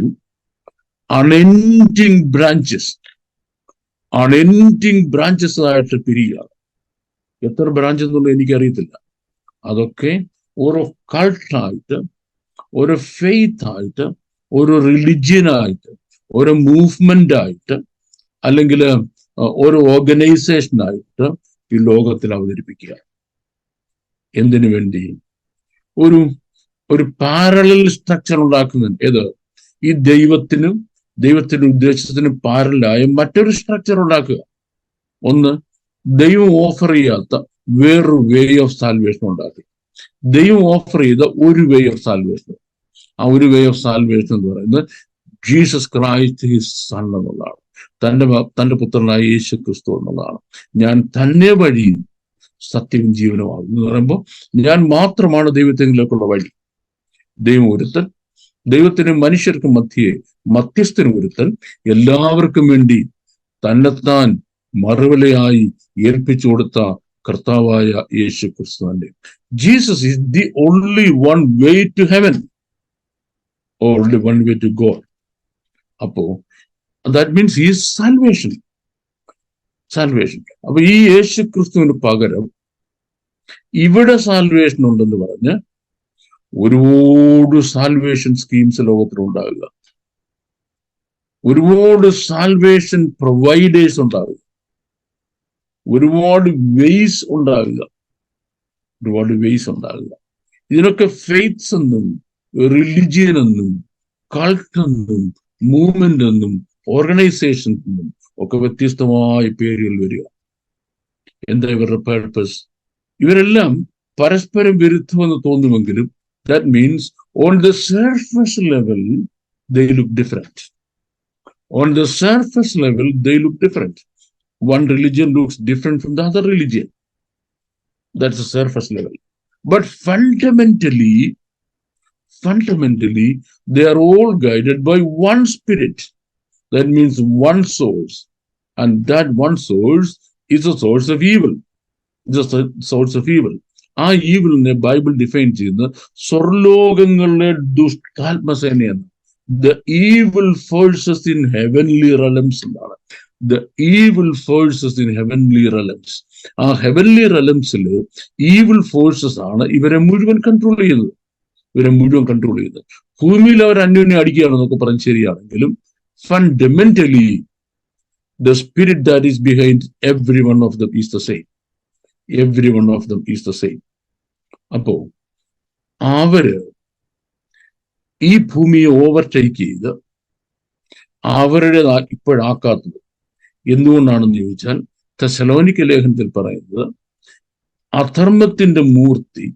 unending branches ആയിട്ട് പിരിയുക. എത്ര ബ്രാഞ്ച് എന്നുള്ളത് എനിക്കറിയത്തില്ല. അതൊക്കെ ഓരോ കൾട്ടായിട്ട്, ഓരോ ഫെയ്ത്ത് ആയിട്ട്, ഓരോ റിലിജിയനായിട്ട്, ഓരോ മൂവ്മെന്റ് ആയിട്ട്, അല്ലെങ്കിൽ ഓരോ ഓർഗനൈസേഷനായിട്ട് ഈ ലോകത്തിൽ അവതരിപ്പിക്കുക. എന്തിനു വേണ്ടി? ഒരു പാരലൽ സ്ട്രക്ചർ ഉണ്ടാക്കുന്നുണ്ട്. ഏത്? ഈ ദൈവത്തിന്റെ ഉദ്ദേശത്തിനും പാരലായ മറ്റൊരു സ്ട്രക്ചർ ഉണ്ടാക്കുക. ഒന്ന്, ദൈവം ഓഫർ ചെയ്യാത്ത വേറൊരു വേ ഓഫ് സാൽവേഷൻ ഉണ്ടാക്കുക. ദൈവം ഓഫർ ചെയ്ത ഒരു വേ ഓഫ് സാൽവേഷൻ, ആ ഒരു വേ ഓഫ് സാൽവേഷൻ എന്ന് പറയുന്നത് ജീസസ് ക്രൈസ്റ്റ് ഹിസ് സൺ എന്നുള്ളതാണ്. തന്റെ പുത്രനായ യേശു ക്രിസ്തു എന്നുള്ളതാണ്. ഞാൻ തന്നെ വഴിയും സത്യവും ജീവനുമാകും എന്ന് പറയുമ്പോൾ ഞാൻ മാത്രമാണ് ദൈവത്തിലേക്കുള്ള വഴി. ദൈവം ഒരുത്തൻ, ദൈവത്തിനും മനുഷ്യർക്കും മധ്യസ്ഥനും ഒരുത്തൻ, എല്ലാവർക്കും വേണ്ടി തന്നെത്താൻ മറുവിലയായി ഏൽപ്പിച്ചു കൊടുത്ത കർത്താവായ യേശു ക്രിസ്തുവിന്റെ. Jesus is the only one way to heaven, only one way to God. അപ്പോ ദാറ്റ് മീൻസ് ഈ സാൽവേഷൻ. അപ്പൊ ഈ യേശു ക്രിസ്തുവിന് പകരം ഇവിടെ സാൽവേഷൻ ഉണ്ടെന്ന് പറഞ്ഞ് ഒരുപാട് സാൽവേഷൻ സ്കീംസ് ലോകത്തിലുണ്ടാകുക, ഒരുപാട് സാൽവേഷൻ പ്രൊവൈഡേഴ്സ് ഉണ്ടാകുക, ഒരുപാട് വെയ്സ് ഉണ്ടാകുക. ഇതിനൊക്കെ ഫെയ്ത്ത്സ് എന്നും റിലിജിയൻ എന്നും കൾട്ട് എന്നും മൂവ്മെന്റ് എന്നും ഓർഗനൈസേഷൻ എന്നും ഒക്കെ വ്യത്യസ്തമായ പേരുകൾ വരിക. എന്താ ഇവരുടെ പർപ്പസ്? ഇവരെല്ലാം പരസ്പരം വിരുദ്ധമെന്ന് തോന്നുമെങ്കിലും that means on the surface level they look different. One religion looks different from the other religion. That's the surface level. But fundamentally they are all guided by one spirit. That means one source, and that one source is a source of evil. ആ ഈവിളിനെ Bible define ചെയ്യുന്നത് സ്വർലോകങ്ങളിലെ ദുഷ്ടാത്മസേനയാണ്. The evil forces in heavenly realms എന്നാണ്. The evil forces in heavenly realms. ആ heavenly റെലംസിലെ evil forces ആണ് ഇവരെ മുഴുവൻ control ചെയ്യുന്നത്. ഭൂമിയിൽ അവർ അന്യോന്യം അടിക്കുകയാണെന്നൊക്കെ പറഞ്ഞ് ശരിയാണെങ്കിലും fundamentally the spirit that is behind every one of them is the same. അപ്പോ അവര് ഈ ഭൂമിയെ ഓവർടേക്ക് ചെയ്ത് അവരുടെ ഇപ്പോഴാക്കാത്തത് എന്തുകൊണ്ടാണെന്ന് ചോദിച്ചാൽ, തെസ്സലോനിക്ക ലേഖനത്തിൽ പറയുന്നത് അധർമ്മത്തിന്റെ മൂർത്തി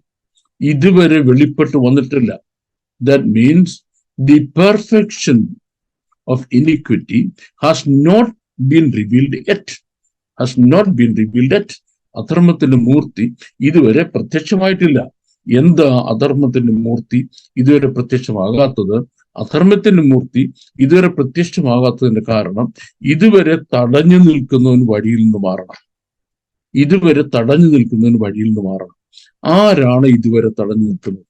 ഇതുവരെ വെളിപ്പെട്ട് വന്നിട്ടില്ല. That means the perfection of iniquity has not been revealed yet. അധർമ്മത്തിന്റെ മൂർത്തി ഇതുവരെ പ്രത്യക്ഷമായിട്ടില്ല. എന്താ അധർമ്മത്തിന്റെ മൂർത്തി ഇതുവരെ പ്രത്യക്ഷമാകാത്തത്? അധർമ്മത്തിന്റെ മൂർത്തി ഇതുവരെ പ്രത്യക്ഷമാകാത്തതിന്റെ കാരണം ഇതുവരെ തടഞ്ഞു നിൽക്കുന്നവന് വഴിയിൽ നിന്ന് മാറണം. ആരാണ് ഇതുവരെ തടഞ്ഞു നിൽക്കുന്നത്?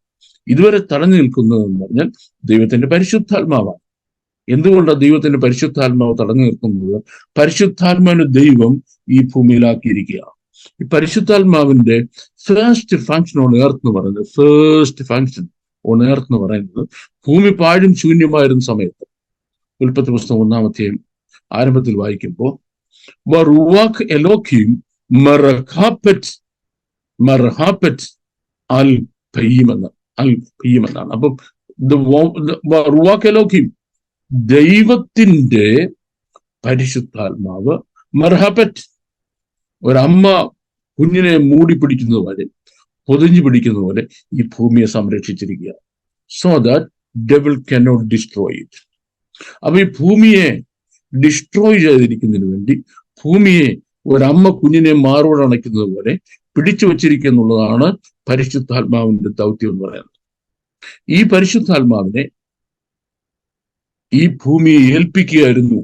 ഇതുവരെ തടഞ്ഞു നിൽക്കുന്നതെന്ന് പറഞ്ഞാൽ ദൈവത്തിന്റെ പരിശുദ്ധാത്മാവാണ്. എന്തുകൊണ്ടാണ് ദൈവത്തിന്റെ പരിശുദ്ധാത്മാവ് തടഞ്ഞു നിൽക്കുന്നത്? പരിശുദ്ധാത്മാവിന് ദൈവം ഈ ഭൂമിയിലാക്കിയിരിക്കുക. ഈ പരിശുദ്ധാത്മാവിന്റെ ഫസ്റ്റ് ഫങ്ഷൻ ഓൺ എർത്ത് എന്ന് പറയുന്നത് ഭൂമി പാഴും ശൂന്യമായിരുന്ന സമയത്ത്, ഉൽപ്പത്തി പുസ്തകം 1-ാം അധ്യായം ആരംഭത്തിൽ വായിക്കുമ്പോൾ എന്നാണ്. അപ്പം ദൈവത്തിന്റെ പരിശുദ്ധാത്മാവ് മർഹപറ്റ്, ഒരമ്മ കുഞ്ഞിനെ മൂടി പിടിക്കുന്നത് പോലെ, പൊതിഞ്ഞു പിടിക്കുന്ന പോലെ ഈ ഭൂമിയെ സംരക്ഷിച്ചിരിക്കുക. So that devil cannot destroy it. അപ്പൊ ഈ ഭൂമിയെ ഡിസ്ട്രോയ് ചെയ്തിരിക്കുന്നതിന് വേണ്ടി ഭൂമിയെ ഒരമ്മ കുഞ്ഞിനെ മാറോട് അണയ്ക്കുന്നത് പോലെ പിടിച്ചു വച്ചിരിക്കുക എന്നുള്ളതാണ് പരിശുദ്ധാത്മാവിന്റെ ദൗത്യം എന്ന് പറയുന്നത്. ഈ പരിശുദ്ധാത്മാവിനെ ഈ ഭൂമിയെ ഏൽപ്പിക്കുകയായിരുന്നു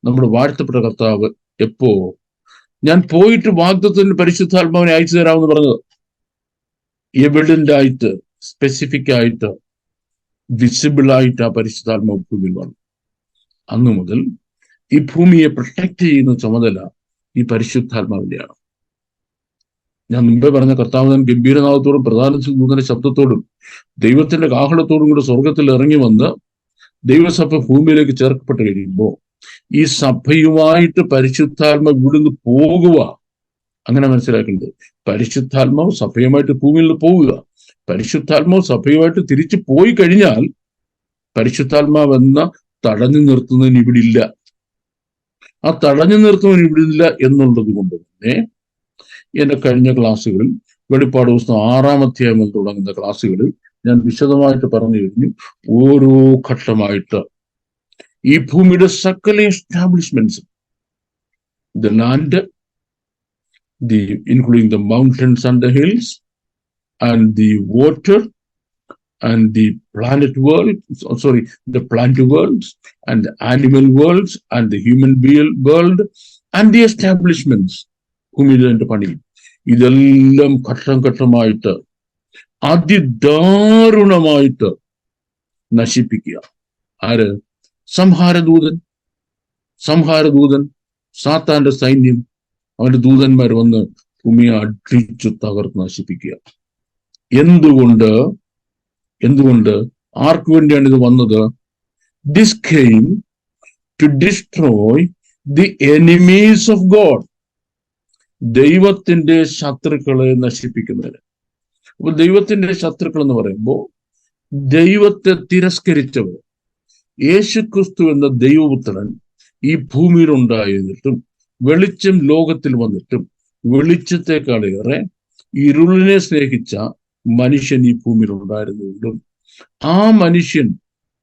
നമ്മുടെ വാഴ്ത്തപ്പെട്ട കർത്താവ്. എപ്പോ ഞാൻ പോയിട്ട് വാഗ്ദത്തത്തിന് പരിശുദ്ധാത്മാവിനെ അയച്ചു തരാമെന്ന് പറഞ്ഞത്, എവിഡന്റ് ആയിട്ട്, സ്പെസിഫിക് ആയിട്ട്, വിസിബിൾ ആയിട്ട് ആ പരിശുദ്ധാത്മാവ് ഭൂമിയിൽ വന്നു. അന്നു മുതൽ ഈ ഭൂമിയെ പ്രൊട്ടക്ട് ചെയ്യുന്ന ചുമതല ഈ പരിശുദ്ധാത്മാവിന്റെയാണ്. ഞാൻ മുമ്പേ പറഞ്ഞ കർത്താവ് ഗംഭീരനാഥത്തോടും പ്രധാന ദൂതന്റെ ശബ്ദത്തോടും ദൈവത്തിന്റെ കാഹളത്തോടും കൂടെ സ്വർഗത്തിൽ ഇറങ്ങി വന്ന് ദൈവസഭ ഭൂമിയിലേക്ക് ചേർക്കപ്പെട്ട് കഴിയുമ്പോൾ ഈ സഭയുമായിട്ട് പരിശുദ്ധാത്മാവ് ഇവിടുന്ന് പോകുക, അങ്ങനെ മനസ്സിലാക്കേണ്ടത്. പരിശുദ്ധാത്മാവ് സഭയുമായിട്ട് ഭൂമിയിൽ പോവുക. പരിശുദ്ധാത്മാവ് സഭയുമായിട്ട് തിരിച്ചു പോയി കഴിഞ്ഞാൽ പരിശുദ്ധാത്മാവ് എന്ന തടഞ്ഞു നിർത്തുന്നതിന് ഇവിടെ ഇല്ല. ആ തടഞ്ഞു നിർത്തുന്നതിന് ഇവിടെ ഇല്ല എന്നുള്ളത് കൊണ്ട് തന്നെ എന്റെ കഴിഞ്ഞ ക്ലാസ്സുകളിൽ, വെളിപ്പാട് പുസ്തകം 6-ാം അധ്യായം തുടങ്ങുന്ന ക്ലാസ്സുകളിൽ ഞാൻ വിശദമായിട്ട് പറഞ്ഞു കഴിഞ്ഞു. ഓരോ ഘട്ടമായിട്ട് ഈ ഭൂമിയുടെ സകല എസ്റ്റാബ്ലിഷ്മെന്റ്സും, the land, including the mountains and the hills, and the water, and the planet world, the plant worlds, and the animal worlds, and the human world, and the establishments, ഭൂമിയുടെ പണി, ഇതെല്ലാം ഘട്ടം ഘട്ടമായിട്ട് അതിദാരുണമായിട്ട് നശിപ്പിക്കുക. ആര്? സംഹാരദൂതൻ, സാത്താന്റെ സൈന്യം, അവന്റെ ദൂതന്മാർ വന്ന് ഭൂമിയെ അടിച്ചു തകർത്ത് നശിപ്പിക്കുക. എന്തുകൊണ്ട് ആർക്ക് വേണ്ടിയാണ് ഇത് വന്നത്? This came to destroy the enemies of God. ദൈവത്തിന്റെ ശത്രുക്കളെ നശിപ്പിക്കുന്നതിന്. അപ്പൊ ദൈവത്തിന്റെ ശത്രുക്കൾ എന്ന് പറയുമ്പോൾ ദൈവത്തെ തിരസ്കരിച്ചവർ. യേശുക്രിസ്തു എന്ന ദൈവപുത്രൻ ഈ ഭൂമിയിൽ ഉണ്ടായിരുന്നിട്ടും വെളിച്ചം ലോകത്തിൽ വന്നിട്ടും വെളിച്ചത്തെക്കാളേറെ ഇരുളിനെ സ്നേഹിച്ച മനുഷ്യൻ ഈ ഭൂമിയിൽ ഉണ്ടായിരുന്നുകൊണ്ടും ആ മനുഷ്യൻ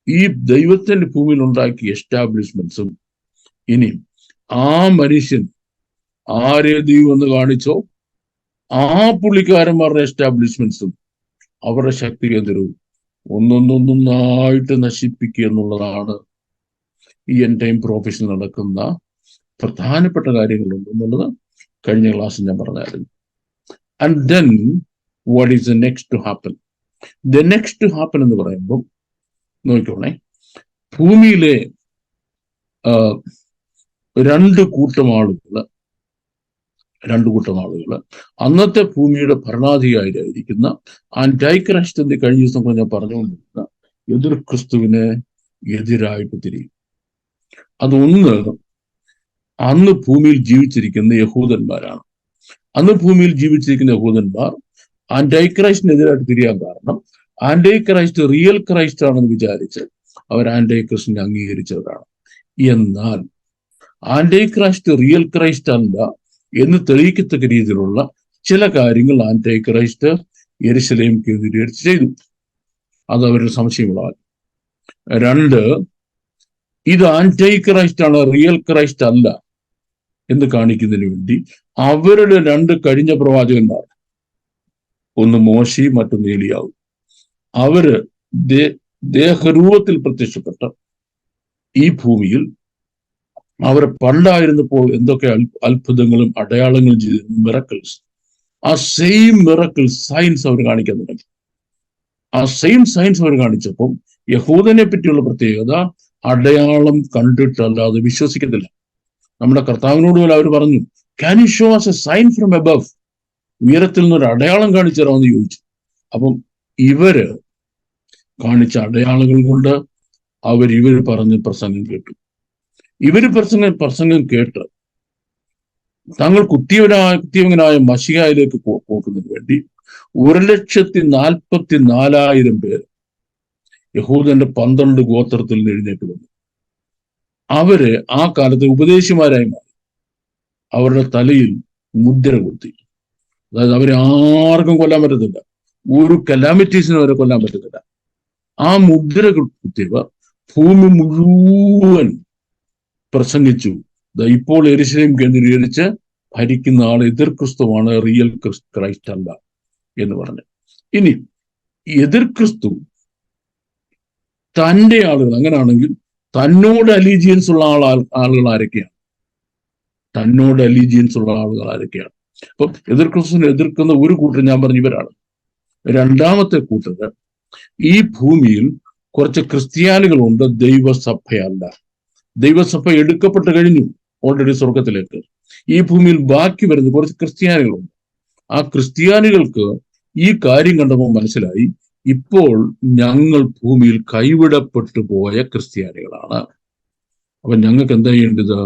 ഈ ദൈവത്തിന്റെ ഭൂമിയിൽ ഉണ്ടാക്കിയ എസ്റ്റാബ്ലിഷ്മെന്റ്സും, ഇനി ആ മനുഷ്യൻ ആരെ ദൈവം എന്ന് കാണിച്ചോ ആ പുള്ളിക്കാരന്മാരുടെ എസ്റ്റാബ്ലിഷ്മെന്റ്സും അവരുടെ ശക്തി കേന്ദ്രവും ഒന്നൊന്നായിട്ട് നശിപ്പിക്കുക എന്നുള്ളതാണ് ഈ എൻഡ് ടൈം പ്രൊഫഷനിൽ നടക്കുന്ന പ്രധാനപ്പെട്ട കാര്യങ്ങളുണ്ട് എന്നുള്ളത് കഴിഞ്ഞ ക്ലാസ്സിൽ ഞാൻ പറഞ്ഞായിരുന്നു. And then what is the next to happen? The next to happen എന്ന് പറയുമ്പോൾ നോക്കിക്കോണേ, ഭൂമിയിലെ രണ്ട് കൂട്ടം ആളുകൾ അന്നത്തെ ഭൂമിയുടെ ഭരണാധികാരിയായിരിക്കുന്ന ആന്റൈക്രൈസ്റ്റ് എന്ന് കഴിഞ്ഞ ദിവസം ഞാൻ പറഞ്ഞുകൊണ്ടിരുന്ന എതിർ ക്രിസ്തുവിനെ എതിരായിട്ട് തിരിയും. അതൊന്ന് അന്ന് ഭൂമിയിൽ ജീവിച്ചിരിക്കുന്ന യഹൂദന്മാരാണ്. അന്ന് ഭൂമിയിൽ ജീവിച്ചിരിക്കുന്ന യഹൂദന്മാർ ആന്റൈക്രൈസ്റ്റിനെതിരായിട്ട് തിരിയാൻ കാരണം ആന്റൈക്രൈസ്റ്റ് റിയൽ ക്രൈസ്റ്റ് ആണെന്ന് വിചാരിച്ച് അവർ ആന്റൈക്രൈസ്റ്റിനെ അംഗീകരിച്ചവരാണ്. എന്നാൽ ആന്റൈക്രൈസ്റ്റ് റിയൽ ക്രൈസ്റ്റ് അല്ല എന്ന് തെളിയിക്കത്തക്ക രീതിയിലുള്ള ചില കാര്യങ്ങൾ ആന്റൈക്രൈസ്റ്റ് യെരുശലേം കേന്ദ്രീകരിച്ച് ചെയ്തു. അത് അവരുടെ സംശയങ്ങളാണ്. രണ്ട്, ഇത് ആന്റൈക്രൈസ്റ്റ് ആണ്, റിയൽ ക്രൈസ്റ്റ് അല്ല എന്ന് കാണിക്കുന്നതിന് വേണ്ടി അവരുടെ രണ്ട് കഴിഞ്ഞ പ്രവാചകന്മാർ, ഒന്ന് മോശി മറ്റൊന്ന് ഏലിയാവ്, അവര് ദേഹരൂപത്തിൽ പ്രത്യക്ഷപ്പെട്ട ഈ ഭൂമിയിൽ അവർ പണ്ടായിരുന്നപ്പോൾ എന്തൊക്കെ അത്ഭുതങ്ങളും അടയാളങ്ങളും ചെയ്തിരുന്നു, മിറക്കിൾസ്, ആ സെയിം മിറക്കിൾസ് സയൻസ് അവർ കാണിക്കാൻ തുടങ്ങി. ആ സെയിം സയൻസ് അവർ കാണിച്ചപ്പം യഹൂദനെ പറ്റിയുള്ള പ്രത്യേകത അടയാളം കണ്ടിട്ടല്ലാതെ വിശ്വസിക്കത്തില്ല. നമ്മുടെ കർത്താവിനോട് പോലെ അവർ പറഞ്ഞു, can you show us a sign from above? ഉയരത്തിൽ നിന്നൊരു അടയാളം കാണിച്ചു തരാമെന്ന് ചോദിച്ചു. അപ്പം ഇവര് കാണിച്ച അടയാളങ്ങൾ കൊണ്ട് ഇവര് പറഞ്ഞ് പ്രസംഗം കേട്ടു. ഇവര് പ്രസംഗം കേട്ട് തങ്ങൾ കുത്തിയവനായ മശിഹായിലേക്ക് പോക്കുന്നതിന് വേണ്ടി 1,44,000 പേര് യഹൂദന്റെ 12 ഗോത്രത്തിൽ നിന്ന് എഴുന്നേറ്റ് വന്നു. അവര് ആ കാലത്ത് ഉപദേശിമാരായി മാറി. അവരുടെ തലയിൽ മുദ്ര കുത്തി. അതായത് അവരെ ആർക്കും കൊല്ലാൻ പറ്റത്തില്ല, ഒരു കലാമിറ്റീസിനും അവരെ കൊല്ലാൻ പറ്റത്തില്ല. ആ മുദ്ര കുത്തിയവർ ഭൂമി മുഴുവൻ പ്രസംഗിച്ചു, ഇപ്പോൾ യെരുശലേം കേന്ദ്രീകരിച്ച് ഭരിക്കുന്ന ആൾ എതിർ ക്രിസ്തുവാണ്, റിയൽ ക്രൈസ്റ്റ് അല്ല എന്ന് പറഞ്ഞു. ഇനി എതിർ ക്രിസ്തു തൻ്റെ ആളുകൾ, അങ്ങനെയാണെങ്കിൽ തന്നോട് അലീജിയൻസ് ഉള്ള ആളുകൾ ആരൊക്കെയാണ്? തന്നോട് അലീജിയൻസ് ഉള്ള ആളുകൾ ആരൊക്കെയാണ്? അപ്പൊ ക്രിസ്തുവിനെ എതിർക്കുന്ന ഒരു കൂട്ടർ ഞാൻ പറഞ്ഞു ഇവരാണ്. രണ്ടാമത്തെ കൂട്ടർ, ഈ ഭൂമിയിൽ കുറച്ച് ക്രിസ്ത്യാനികളുണ്ട്, ദൈവസഭയല്ല. ദൈവസഭ എടുക്കപ്പെട്ട് കഴിഞ്ഞു ഓൾറെഡി സ്വർഗത്തിലേക്ക്. ഈ ഭൂമിയിൽ ബാക്കി വരുന്ന കുറച്ച് ക്രിസ്ത്യാനികളുണ്ട്. ആ ക്രിസ്ത്യാനികൾക്ക് ഈ കാര്യം കണ്ടപ്പോൾ മനസ്സിലായി, ഇപ്പോൾ ഞങ്ങൾ ഭൂമിയിൽ കൈവിടപ്പെട്ടു പോയ ക്രിസ്ത്യാനികളാണ്. അപ്പൊ ഞങ്ങൾക്ക് എന്താ ചെയ്യേണ്ടത്?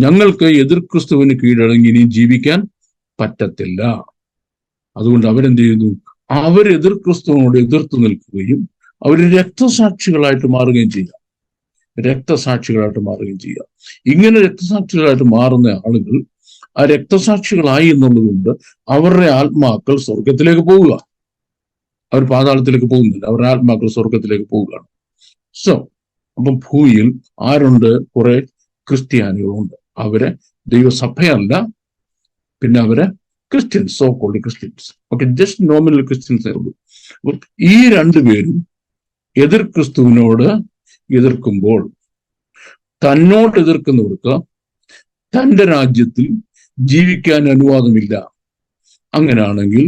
ഞങ്ങൾക്ക് എതിർ ക്രിസ്തുവിന് കീഴടങ്ങി ഇനിയും ജീവിക്കാൻ പറ്റത്തില്ല. അതുകൊണ്ട് അവരെന്ത് ചെയ്യുന്നു? അവർ എതിർ ക്രിസ്തുവിനോട് എതിർത്ത് നിൽക്കുകയും അവർ രക്തസാക്ഷികളായിട്ട് മാറുകയും ചെയ്യുക. രക്തസാക്ഷികളായിട്ട് മാറുകയും ചെയ്യുക. ഇങ്ങനെ രക്തസാക്ഷികളായിട്ട് മാറുന്ന ആളുകൾ ആ രക്തസാക്ഷികളായി എന്നുള്ളതുകൊണ്ട് അവരുടെ ആത്മാക്കൾ സ്വർഗത്തിലേക്ക് പോവുക. അവർ പാതാളത്തിലേക്ക് പോകുന്നില്ല, അവരുടെ ആത്മാക്കൾ സ്വർഗത്തിലേക്ക് പോവുകയാണ്. സോ അപ്പം ഭൂമിയിൽ ആരുണ്ട്? കുറെ ക്രിസ്ത്യാനികളുണ്ട്. അവരെ ദൈവസഭയല്ല, പിന്നെ അവരെ Christians, so called Christians. Okay, just nominal ക്രിസ്ത്യൻസേ ഉള്ളൂ. അപ്പം ഈ രണ്ടുപേരും എതിർ ക്രിസ്തുവിനോട് എതിർക്കുമ്പോൾ തന്നോട് എതിർക്കുന്നവർക്ക് തൻ്റെ രാജ്യത്തിൽ ജീവിക്കാൻ അനുവാദമില്ല. അങ്ങനെയാണെങ്കിൽ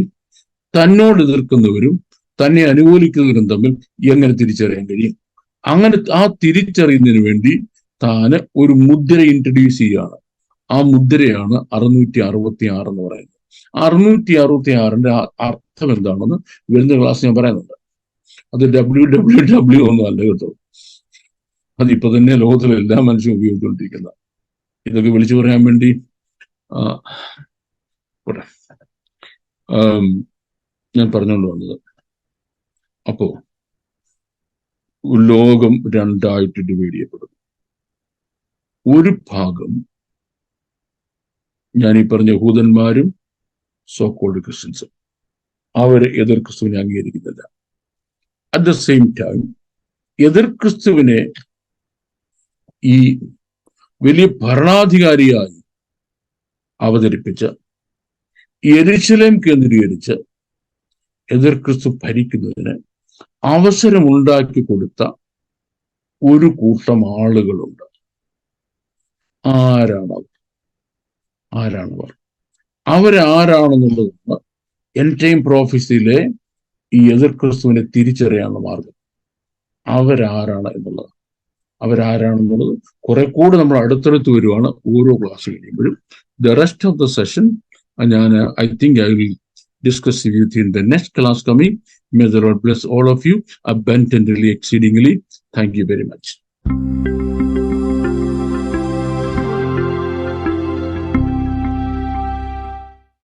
തന്നോട് എതിർക്കുന്നവരും തന്നെ അനുകൂലിക്കുന്നവരും തമ്മിൽ എങ്ങനെ തിരിച്ചറിയാൻ കഴിയും? അങ്ങനെ ആ തിരിച്ചറിയുന്നതിന് വേണ്ടി താന് ഒരു മുദ്ര ഇൻട്രൊഡ്യൂസ് ചെയ്യുകയാണ്. ആ മുദ്രയാണ് 666 എന്ന് പറയുന്നത്. 666ന്റെ അർത്ഥം എന്താണെന്ന് വരുന്ന ക്ലാസ് ഞാൻ പറയുന്നുണ്ട്. അത് WWW ഒന്നും അല്ല കേട്ടോ. അതിപ്പോ തന്നെ ലോകത്തിലെ എല്ലാ മനുഷ്യരും ഉപയോഗിച്ചുകൊണ്ടിരിക്കുന്ന. ഇതൊക്കെ വിളിച്ചു പറയാൻ വേണ്ടി ഞാൻ പറഞ്ഞുകൊണ്ട് വന്നത്. അപ്പോ ലോകം രണ്ടായിട്ട് ഡിവൈഡ് ചെയ്യപ്പെടും. ഒരു ഭാഗം ഞാൻ ഈ പറഞ്ഞ യഹൂദന്മാരും സോ കോൾഡ് ക്രിസ്ത്യൻസും, അവര് എതിർ ക്രിസ്തുവിനെ അംഗീകരിക്കുന്നില്ല. അറ്റ് ദ സെയിം ടൈം എതിർ ക്രിസ്തുവിനെ ഈ വലിയ ഭരണാധികാരിയായി അവതരിപ്പിച്ച് യെരൂശലേം കേന്ദ്രീകരിച്ച് എതിർ ക്രിസ്തു ഭരിക്കുന്നതിന് അവസരമുണ്ടാക്കി കൊടുത്ത ഒരു കൂട്ടം ആളുകളുണ്ട്. ആരാണവർ? അവരാരാണെന്നുള്ളതാണ് എൻഡ് ടൈം പ്രോഫസിയിലെ ഈ എതിർ ക്രിസ്തുവിനെ തിരിച്ചറിയാനുള്ള മാർഗം. അവരാരാണ് കുറെ കൂടെ നമ്മൾ അടുത്തടുത്ത് വരുവാണ് ഓരോ ക്ലാസ് കഴിയുമ്പോഴും. The rest of the session I think I will discuss with you in the next class coming. May the Lord bless all of you abundantly, exceedingly. Thank you very much.